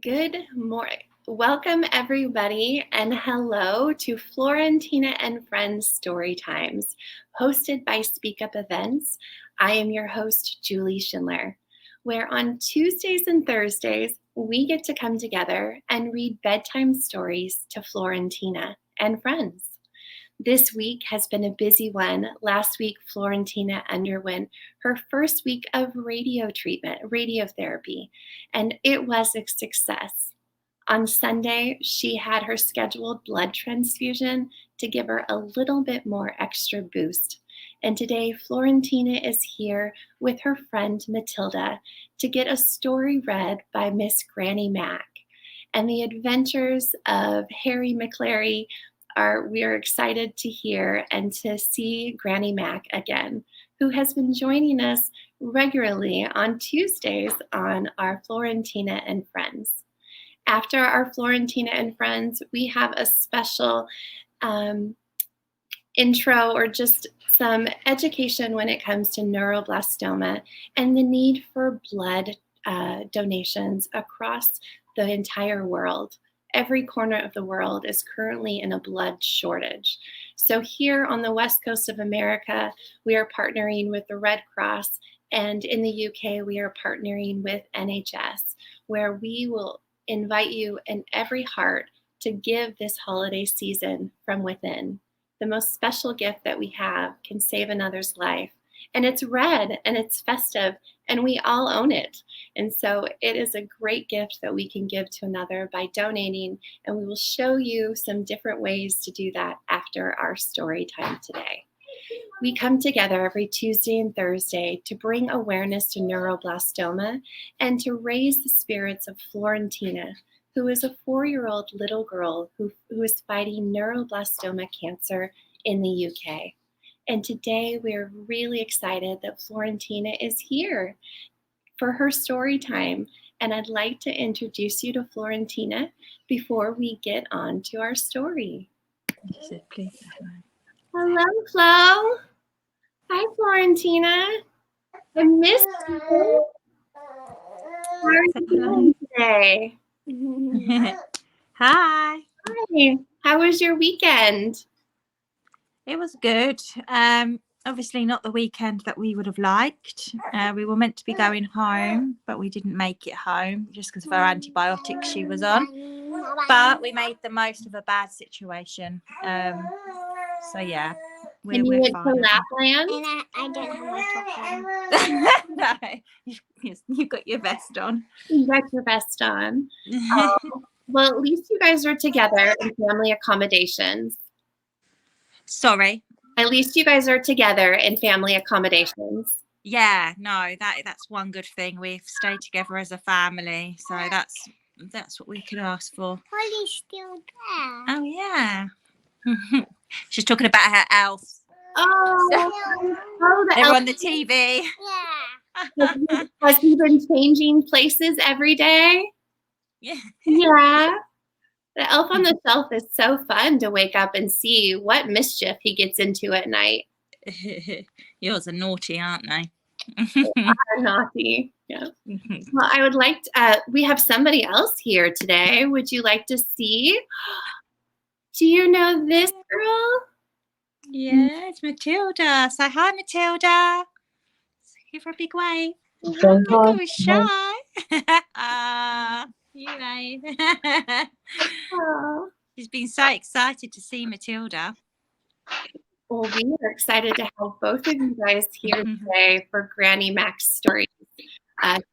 Good morning. Welcome, everybody, and hello to Florentina and Friends Storytimes, hosted by SPEAKUp Events. I am your host, Julie Schindler, where on Tuesdays and Thursdays, we get to come together and read bedtime stories to Florentina and friends. This week has been a busy one. Last week, Florentina underwent her first week of radiotherapy, and it was a success. On Sunday, she had her scheduled blood transfusion to give her a little bit more extra boost. And today, Florentina is here with her friend Matilda to get a story read by Miss Granny Mac. And the adventures of Hairy Maclary we are excited to hear and to see Granny Mac again, who has been joining us regularly on Tuesdays on our Florentina and Friends. After our Florentina and Friends, we have a special intro or just some education when it comes to neuroblastoma and the need for blood donations across the entire world. Every corner of the world is currently in a blood shortage. So here on the West Coast of America, we are partnering with the Red Cross, and in the UK, we are partnering with NHS, where we will invite you in every heart to give this holiday season from within. The most special gift that we have can save another's life. And it's red and it's festive and we all own it. And so it is a great gift that we can give to another by donating. And we will show you some different ways to do that after our story time today. We come together every Tuesday and Thursday to bring awareness to neuroblastoma and to raise the spirits of Florentina, who is a 4-year-old little girl who is fighting neuroblastoma cancer in the UK. And today we're really excited that Florentina is here for her story time. And I'd like to introduce you to Florentina before we get on to our story. Hello, Flo. Hi, Florentina. I missed you. How are you doing today? Hi. Hi. How was your weekend? It was good. Obviously not the weekend that we would have liked. We were meant to be going home, but we didn't make it home just because of her antibiotics she was on. But we made the most of a bad situation. So yeah, we're went fine. to Lapland? And I don't have my top on. No, you've got your vest on. You got your vest on. Well, at least you guys are together in family accommodations. Sorry. At least you guys are together in family accommodations. Yeah, no, that's one good thing. We've stayed together as a family, so that's what we could ask for. Holly's still there. Oh yeah. She's talking about her elves. Oh, they're on the TV. Yeah. Has he been changing places every day? Yeah. Yeah. The elf on the shelf is so fun to wake up and see what mischief he gets into at night. Yours are naughty, aren't they? Are naughty. Yeah. Well, I would like to, we have somebody else here today. Would you like to see? Do you know this girl? Yeah, it's Matilda. Say hi, Matilda. Give her a big wave. Look who's shy. You mate. She's been so excited to see Matilda. Well, we are excited to have both of you guys here today for Granny Mac's stories.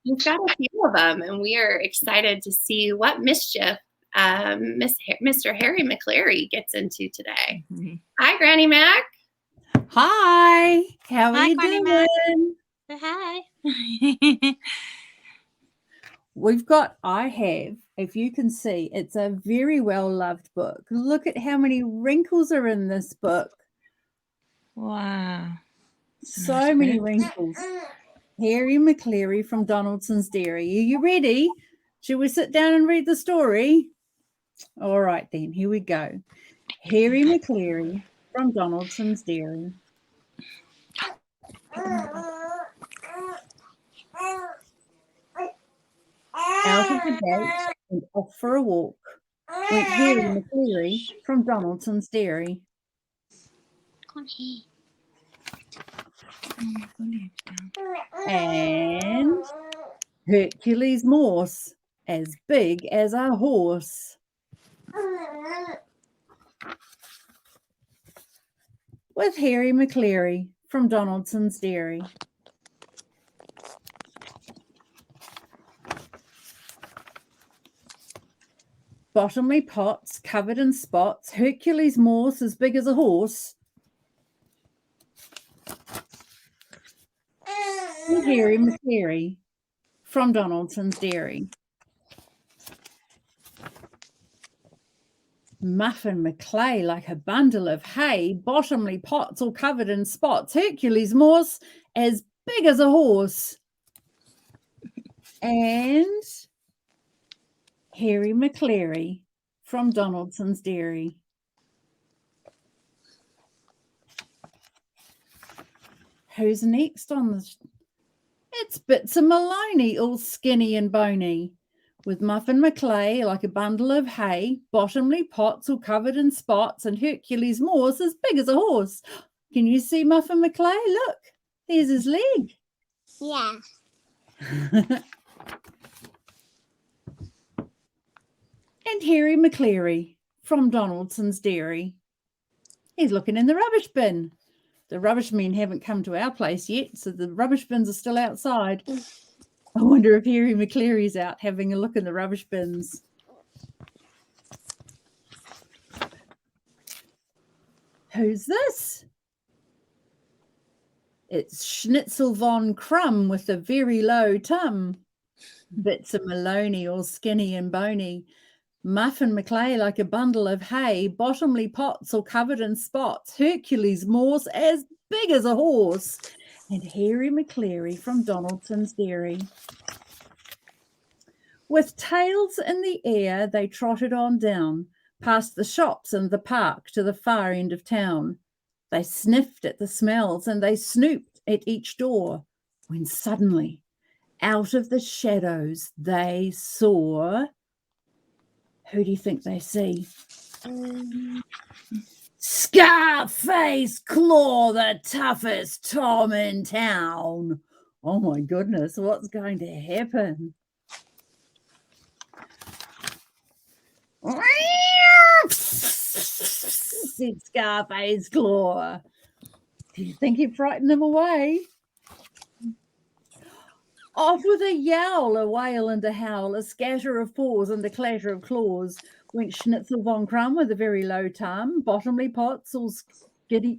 She's got a few of them, and we are excited to see what mischief Mr. Hairy Maclary gets into today. Hi, Granny Mac. Hi. How are you Granny doing? Mac. Say hi. I have, if you can see, it's a very well-loved book. Look at how many wrinkles are in this book. Wow. So many wrinkles. Hairy Maclary from Donaldson's Dairy. Are you ready? Should we sit down and read the story? All right, then. Here we go. Hairy Maclary from Donaldson's Dairy. Out of the gate, and off for a walk went Hairy Maclary from Donaldson's Dairy. Come here. And Hercules Morse, as big as a horse. With Hairy Maclary from Donaldson's Dairy. Bottomly pots covered in spots, Hercules Morse as big as a horse. With Hairy Maclary from Donaldson's Dairy. Muffin Maclay like a bundle of hay, bottomly pots all covered in spots, Hercules Morse as big as a horse. And Hairy Maclary from Donaldson's Dairy. Who's next on the... It's Bits of Maloney, all skinny and bony. With Muffin Maclay like a bundle of hay, bottomly pots all covered in spots, and Hercules Morse as big as a horse. Can you see Muffin Maclay? Look, there's his leg. Yeah. And Hairy Maclary from Donaldson's Dairy. He's looking in the rubbish bin. The rubbish men haven't come to our place yet, so the rubbish bins are still outside. I wonder if Hairy Maclary's out having a look in the rubbish bins. Who's this? It's Schnitzel von Crumb with a very low tum. Bits of Maloney all skinny and bony. Muffin Maclay like a bundle of hay, bottomly pots all covered in spots, Hercules Morse as big as a horse, and Hairy Maclary from Donaldson's Dairy. With tails in the air, they trotted on down, past the shops and the park to the far end of town. They sniffed at the smells and they snooped at each door, when suddenly, out of the shadows, they saw... Who do you think they see? Scarface Claw, the toughest Tom in town. Oh my goodness, what's going to happen? Said Scarface Claw. Do you think he frightened them away? Off with a yowl, a wail and a howl, a scatter of paws and a clatter of claws, went Schnitzel von Crumb with a very low tum, bottomly pots all skitty,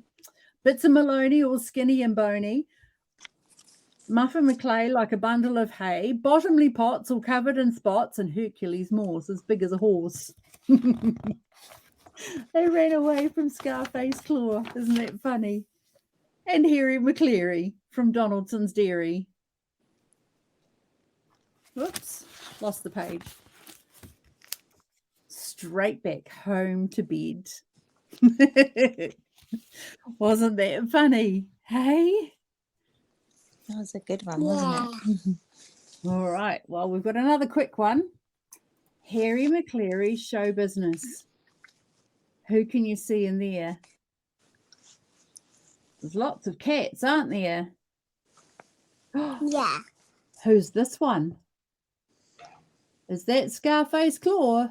Bits of Maloney all skinny and bony, Muffin Maclay like a bundle of hay, bottomly pots all covered in spots, and Hercules Morse as big as a horse. They ran away from Scarface Claw. Isn't that funny? And Hairy Maclary from Donaldson's Dairy. Whoops, lost the page. Straight back home to bed. Wasn't that funny? Hey? That was a good one, wasn't it? All right, well, we've got another quick one. Hairy Maclary Show Business. Who can you see in there? There's lots of cats, aren't there? Yeah. Who's this one? Is that Scarface Claw?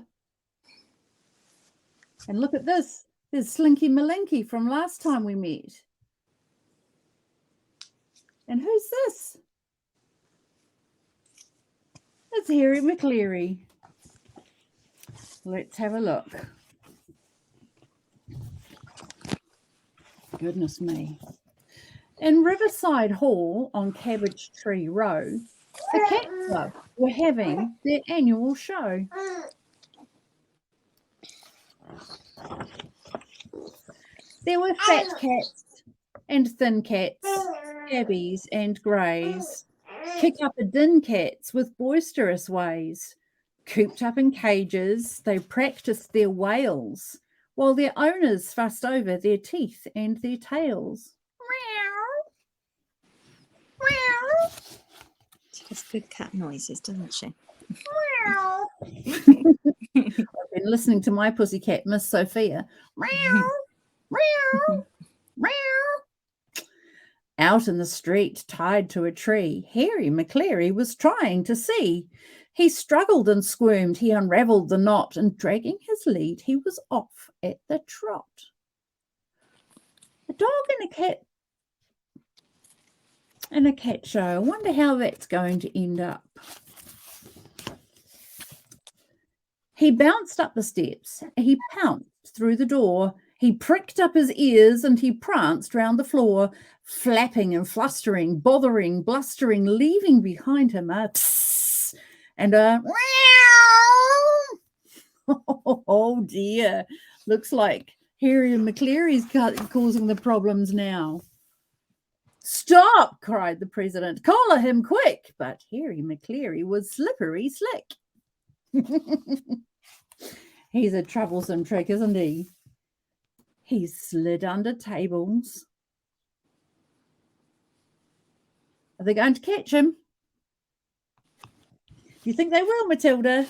And look at this. There's Slinky Malinky from last time we met. And who's this? It's Hairy Maclary. Let's have a look. Goodness me. In Riverside Hall on Cabbage Tree Row, the Cat Club were having their annual show. There were fat cats and thin cats, tabbies and greys, kick-up-a-din cats with boisterous ways. Cooped up in cages, they practiced their wails, while their owners fussed over their teeth and their tails. She has good cat noises, doesn't she? I've been listening to my pussycat, Miss Sophia. Meow, meow, meow. Out in the street, tied to a tree, Hairy Maclary was trying to see. He struggled and squirmed, he unravelled the knot, and dragging his lead, he was off at the trot. A dog and a cat in a cat show. I wonder how that's going to end up. He bounced up the steps. He pounced through the door. He pricked up his ears and he pranced round the floor, flapping and flustering, bothering, blustering, leaving behind him a psss and a meow. Oh dear. Looks like Hairy Maclary's causing the problems now. Stop, cried the president. Collar him quick. But Hairy Maclary was slippery slick. He's a troublesome trick, isn't he? He slid under tables. Are they going to catch him? Do you think they will, Matilda?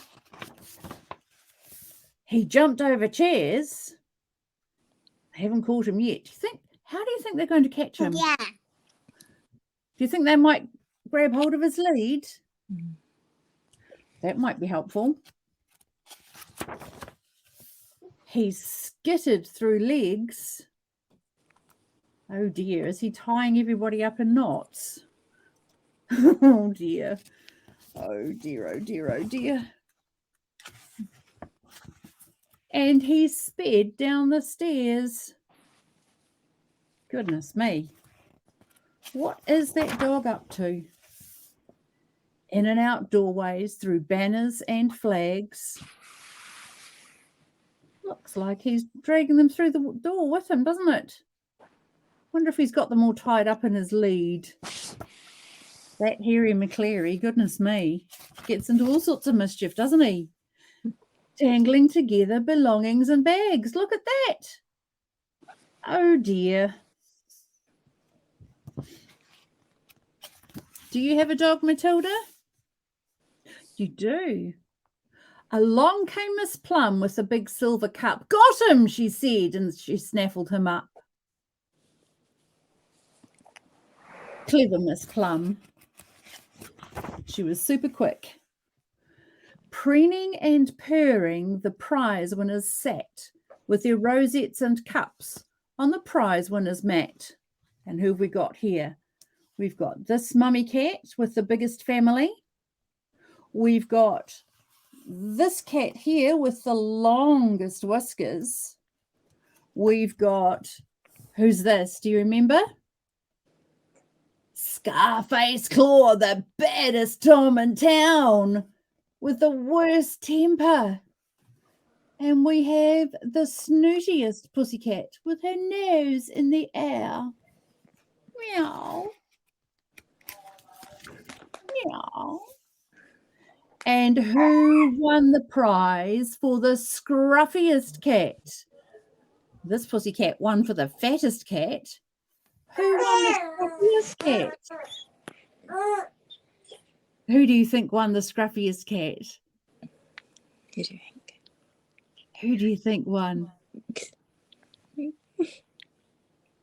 He jumped over chairs. They haven't caught him yet. How do you think they're going to catch him? Yeah. Do you think they might grab hold of his lead? That might be helpful. He skittered through legs. Oh dear, is he tying everybody up in knots? Oh dear. Oh dear, oh dear, oh dear. And he sped down the stairs. Goodness me. What is that dog up to? In and out doorways, through banners and flags. Looks like he's dragging them through the door with him, doesn't it? Wonder if he's got them all tied up in his lead. That Hairy Maclary, goodness me, gets into all sorts of mischief, doesn't he? Tangling together belongings and bags. Look at that. Oh dear. Do you have a dog, Matilda? You do. Along came Miss Plum with a big silver cup. Got him, she said, and she snaffled him up. Clever Miss Plum. She was super quick. Preening and purring, the prize winners sat with their rosettes and cups on the prize winners' mat. And who have we got here? We've got this mummy cat with the biggest family. We've got this cat here with the longest whiskers. We've got, who's this? Do you remember? Scarface Claw, the baddest Tom in town with the worst temper. And we have the snootiest pussycat with her nose in the air. Meow. Meow. And who won the prize for the scruffiest cat? This pussycat won for the fattest cat. Who won the scruffiest cat? Who do you think won the scruffiest cat? Who do you think? Who do you think won?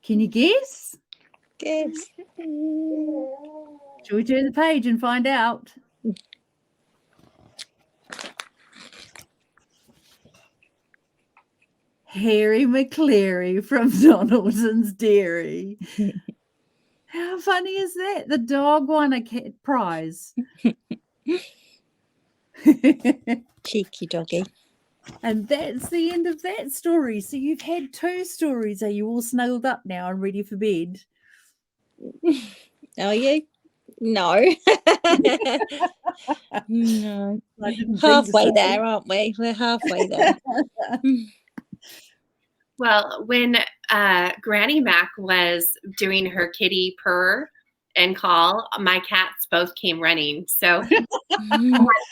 Can you guess? Guess. Shall we turn the page and find out? Hairy Maclary from Donaldson's Dairy. How funny is that? The dog won a cat prize. Cheeky doggy. And that's the end of that story. So you've had 2 stories. Are you all snuggled up now and ready for bed? Are you? No. No. I didn't think Halfway so. there, aren't we? We're halfway there. Well, when Granny Mac was doing her kitty purr and call, my cats both came running. So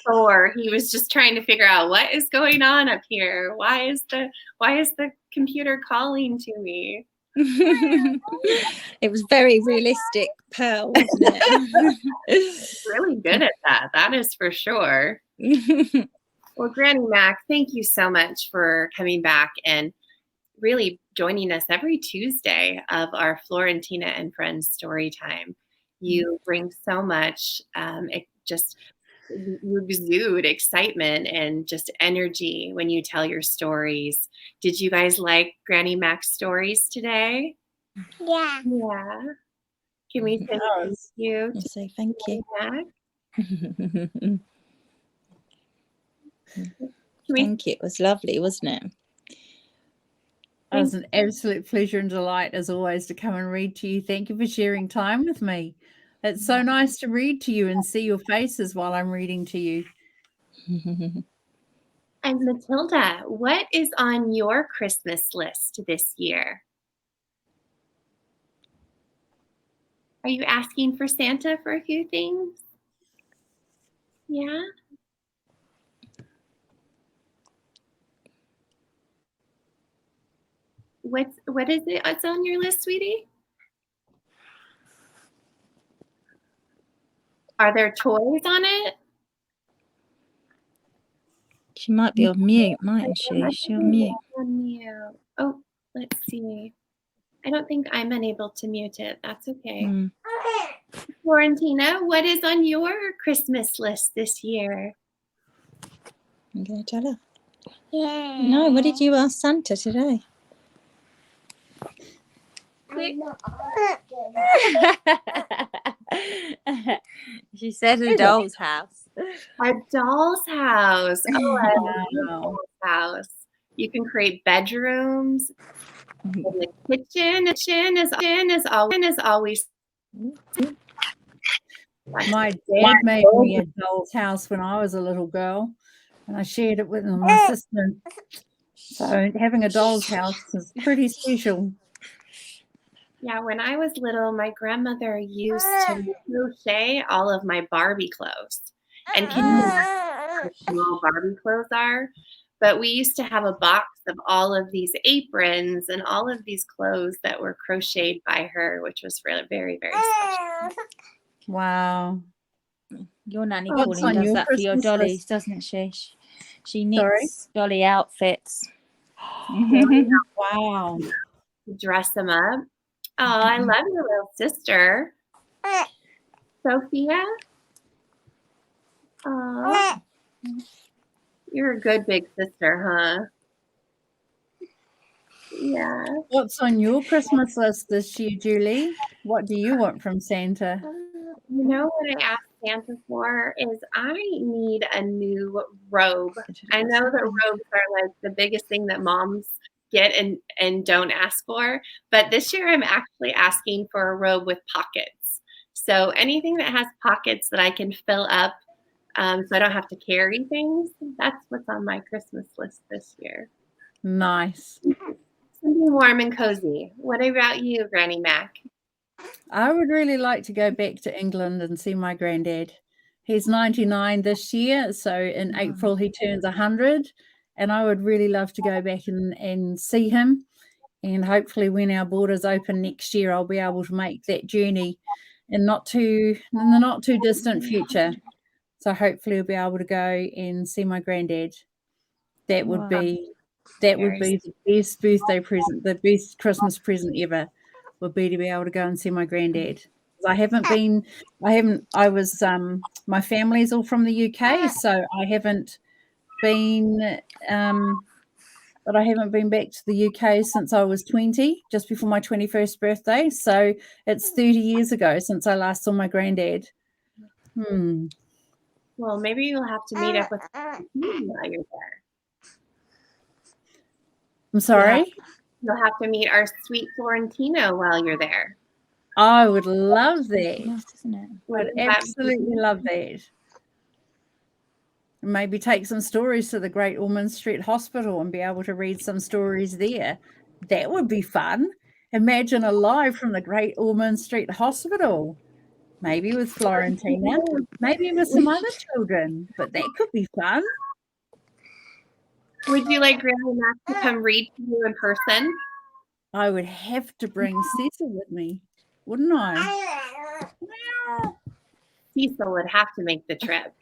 Thor, he was just trying to figure out what is going on up here. Why is the computer calling to me? It was very realistic, Pearl, wasn't it? Really good at that. That is for sure. Well, Granny Mac, thank you so much for coming back and really joining us every Tuesday of our Florentina and Friends story time. You bring so much, you exude excitement and just energy when you tell your stories. Did you guys like Granny Mac's stories today? Yeah. Yeah. Can we say thank you to So thank you. Mac? Thank you. It was lovely, wasn't it? It was an absolute pleasure and delight, as always, to come and read to you. Thank you for sharing time with me. It's so nice to read to you and see your faces while I'm reading to you. And Matilda, what is on your Christmas list this year? Are you asking for Santa for a few things? Yeah. What is it? What's on your list, sweetie? Are there toys on it? She might be on mute, mightn't she? Is she on mute? On mute. Oh, let's see. I don't think I'm unable to mute it. That's okay. Florentina, what is on your Christmas list this year? I'm going to tell her. Yeah. No, what did you ask Santa today? She said a doll's house. A doll's house. Oh, I love a Wow. doll's house. You can create bedrooms. In the kitchen is always. My dad made me a doll's house when I was a little girl, and I shared it with my sister. So having a doll's house is pretty special. Yeah, when I was little, my grandmother used to crochet all of my Barbie clothes. And can you imagine how small Barbie clothes are? But we used to have a box of all of these aprons and all of these clothes that were crocheted by her, which was really very, very special. Wow. Your nanny What's Pauline on does your that for your Christmas dollies, list? doesn't she? She knits dolly outfits. Wow. Dress them up. Oh, I love your little sister. Sophia? Oh, you're a good big sister, huh? Yeah. What's on your Christmas list this year, Julie? What do you want from Santa? You know what I asked Santa for is I need a new robe. I know that robes are like the biggest thing that moms get and don't ask for, but this year I'm actually asking for a robe with pockets. So anything that has pockets that I can fill up so I don't have to carry things, that's what's on my Christmas list this year. Nice. Something warm and cozy. What about you, Granny Mac? I would really like to go back to England and see my granddad. He's 99 this year, so in April he turns 100, and I would really love to go back and see him. And hopefully when our borders open next year, I'll be able to make that journey in the not too distant future. So hopefully I'll be able to go and see my granddad. That would be the best birthday present, the best Christmas present ever, would be to be able to go and see my granddad. My family's all from the UK, so I haven't been but I haven't been back to the UK since I was 20, just before my 21st birthday. So it's 30 years ago since I last saw my granddad. Well, maybe you'll have to meet up with me while you're there. I'm sorry? You'll have to meet our sweet Florentina while you're there. I would love that. Nice, isn't it? Would absolutely love that. Maybe take some stories to the Great Ormond Street Hospital and be able to read some stories there. That would be fun. Imagine a live from the Great Ormond Street Hospital. Maybe with Florentina, maybe with some other children, but that could be fun. Would you like Granny Mac to come read to you in person? I would have to bring Cecil with me, wouldn't I? Cecil would have to make the trip.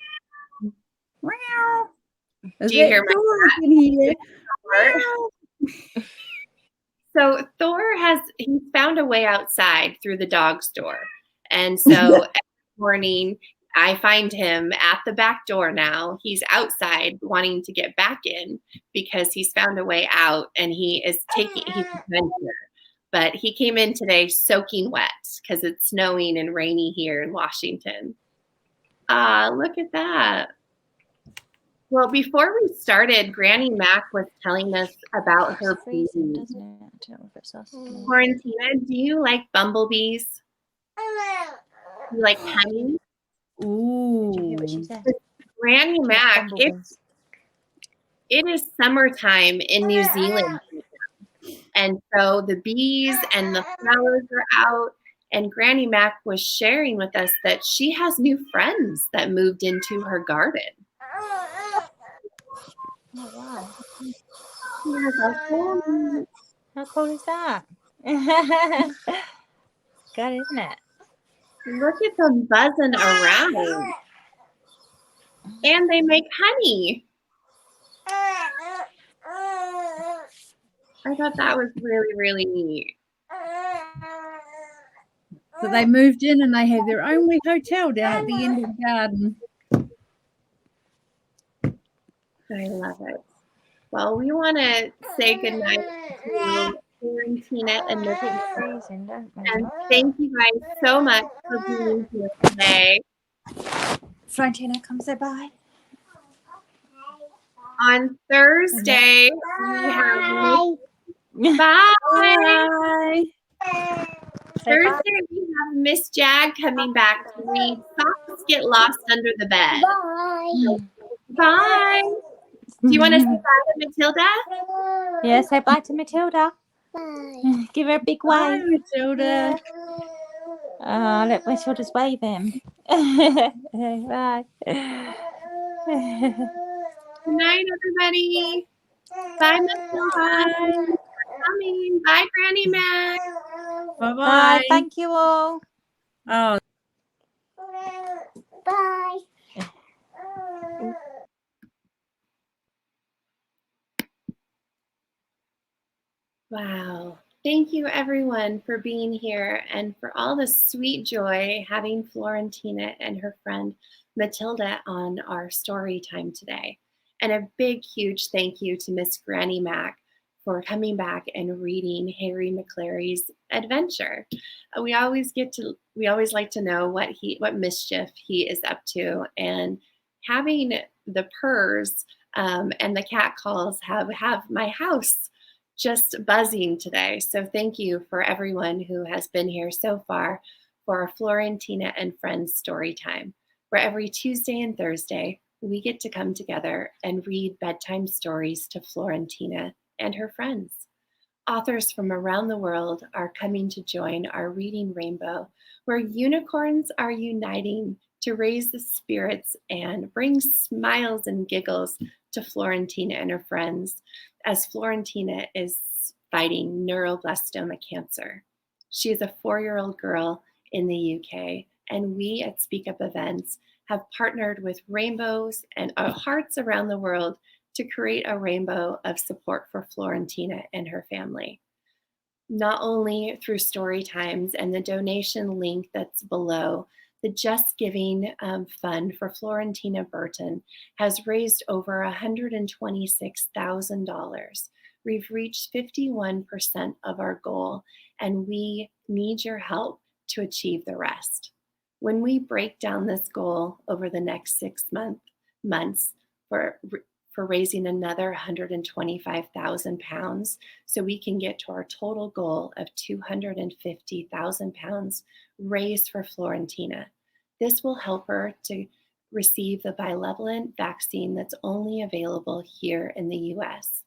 Is Do you that hear my Thor in here? Thor? So Thor he's found a way outside through the dog's door. And so every morning I find him at the back door now. He's outside wanting to get back in because he's found a way out and he's an adventure. But he came in today soaking wet because it's snowing and rainy here in Washington. Look at that. Well, before we started, Granny Mac was telling us about her bees. Freezing, doesn't it? I don't know if it's us. Florentina, do you like bumblebees? You like honey? Ooh. Did you hear what she said? Granny Mac, it is summertime in New Zealand. And so the bees and the flowers are out. And Granny Mac was sharing with us that she has new friends that moved into her garden. Oh, wow. Yes, How cool is that? Good, isn't it? look at them buzzing around. And they make honey. I thought that was really, really neat. So they moved in and they have their own wee hotel down at the end of the garden. I love it. Well, we want to say goodnight to Florentina and Matilda. Freezing, don't we? And thank you guys so much for being here today. Florentina, come say bye. On Thursday, we have Bye. Thursday, we have Miss Jag coming back to read Socks Get Lost Under the Bed. Bye. Do you want to say bye to Matilda? Yeah, say bye to Matilda. Bye. Give her a big Bye, wave. Matilda. Look, Matilda's waving. Bye. Good night, everybody. Bye, Matilda. Bye. Coming. Bye, Granny Mac. Bye-bye. Bye. Thank you all. Oh. Bye. Wow. Thank you, everyone, for being here and for all the sweet joy having Florentina and her friend Matilda on our story time today. And a big, huge thank you to Miss Granny Mac for coming back and reading Hairy Maclary's adventure. We always like to know what mischief he is up to, and having the purrs and the cat calls have my house just buzzing today. So thank you for everyone who has been here so far for our Florentina and Friends story time, where every Tuesday and Thursday we get to come together and read bedtime stories to Florentina and her friends. Authors from around the world are coming to join our reading rainbow, where unicorns are uniting to raise the spirits and bring smiles and giggles to Florentina and her friends, as Florentina is fighting neuroblastoma cancer. She is a 4-year-old girl in the UK, and we at SpeakUp Events have partnered with rainbows and hearts around the world to create a rainbow of support for Florentina and her family. Not only through Storytimes and the donation link that's below, the Just Giving Fund for Florentina Burton has raised over $126,000. We've reached 51% of our goal, and we need your help to achieve the rest. When we break down this goal over the next 6 months for raising another £125,000 so we can get to our total goal of £250,000 raised for Florentina. This will help her to receive the bivalent vaccine that's only available here in the US.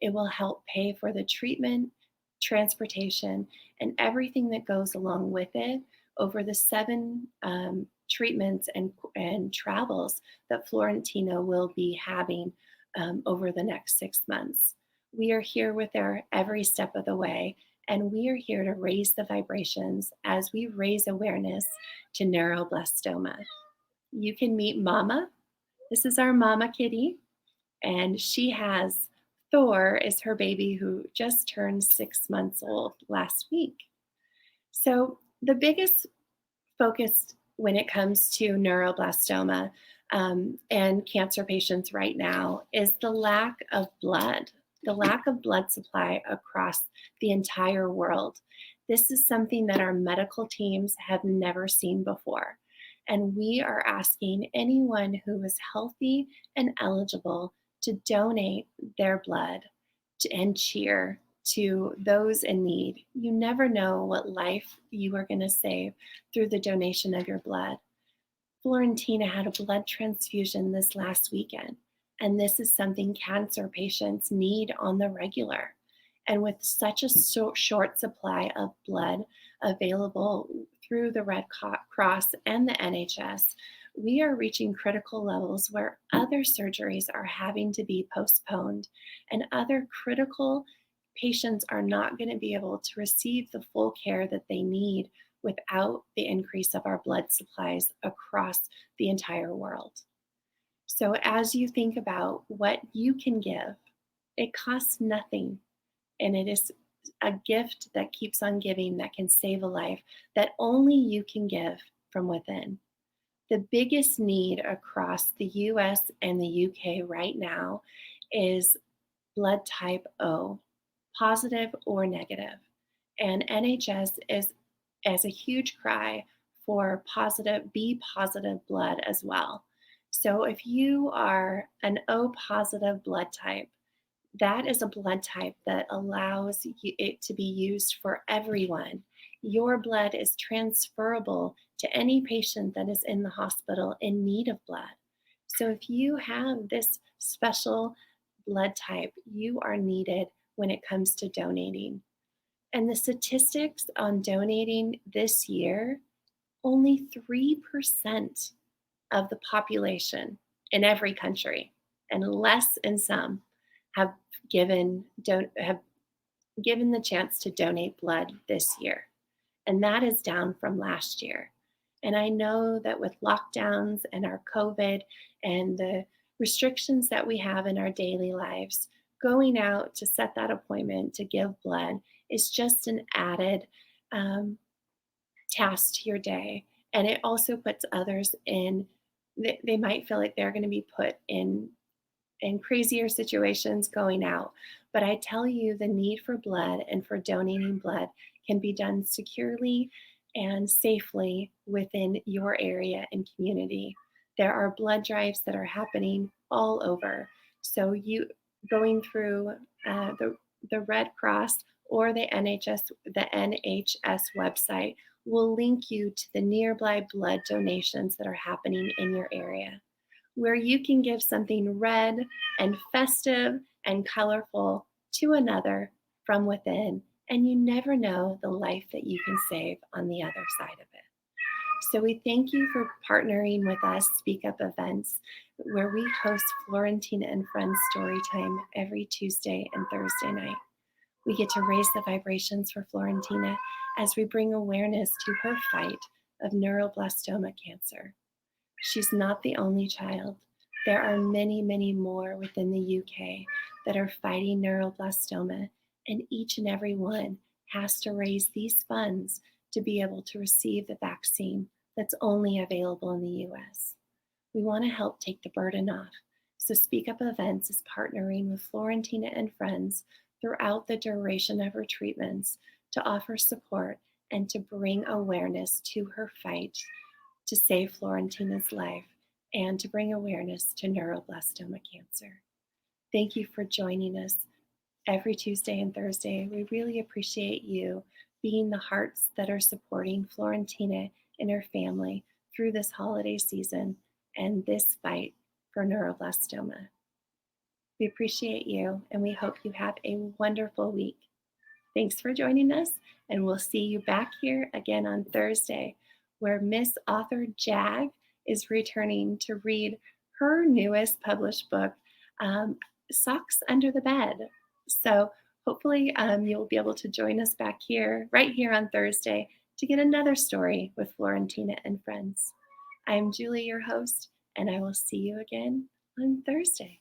It will help pay for the treatment, transportation, and everything that goes along with it over the 7 treatments and travels that Florentina will be having over the next 6 months. We are here with her every step of the way, and we are here to raise the vibrations as we raise awareness to neuroblastoma. You can meet Mama. This is our Mama Kitty. And she has Thor is her baby who just turned 6 months old last week. So the biggest focus when it comes to neuroblastoma and cancer patients right now is the lack of blood, the lack of blood supply across the entire world. This is something that our medical teams have never seen before. And we are asking anyone who is healthy and eligible to donate their blood and cheer to those in need. You never know what life you are going to save through the donation of your blood. Florentina had a blood transfusion this last weekend, and this is something cancer patients need on the regular. And with such a short supply of blood available through the Red Cross and the NHS, we are reaching critical levels where other surgeries are having to be postponed, and other critical patients are not going to be able to receive the full care that they need without the increase of our blood supplies across the entire world. So as you think about what you can give, it costs nothing, and it is a gift that keeps on giving that can save a life that only you can give from within. The biggest need across the US and the UK right now is blood type O, positive or negative. And NHS is as a huge cry for B positive blood as well. So if you are an O positive blood type, that is a blood type that allows it to be used for everyone. Your blood is transferable to any patient that is in the hospital in need of blood. So if you have this special blood type, you are needed when it comes to donating. And the statistics on donating this year, only 3% of the population in every country, and less in some, have given the chance to donate blood this year. And that is down from last year. And I know that with lockdowns and our COVID and the restrictions that we have in our daily lives, going out to set that appointment to give blood is just an added task to your day. And it also puts others in, they might feel like they're going to be put in crazier situations going out. But I tell you, the need for blood and for donating blood can be done securely and safely within your area and community. There are blood drives that are happening all over. So you going through the Red Cross or the NHS website will link you to the nearby blood donations that are happening in your area, where you can give something red and festive and colorful to another from within, and you never know the life that you can save on the other side of it. So we thank you for partnering with us, SpeakUp events, where we host Florentina and Friends Storytime every Tuesday and Thursday night. We get to raise the vibrations for Florentina as we bring awareness to her fight of neuroblastoma cancer. She's not the only child. There are many, many more within the UK that are fighting neuroblastoma, and each and every one has to raise these funds to be able to receive the vaccine that's only available in the US. We want to help take the burden off. So SpeakUp Events is partnering with Florentina and Friends throughout the duration of her treatments to offer support and to bring awareness to her fight to save Florentina's life and to bring awareness to neuroblastoma cancer. Thank you for joining us every Tuesday and Thursday. We really appreciate you being the hearts that are supporting Florentina and her family through this holiday season and this fight for neuroblastoma. We appreciate you, and we hope you have a wonderful week. Thanks for joining us, and we'll see you back here again on Thursday, where Miss Author Jag is returning to read her newest published book, Socks Under the Bed. So hopefully you'll be able to join us back here, right here on Thursday, to get another story with Florentina and Friends. I'm Julie, your host, and I will see you again on Thursday.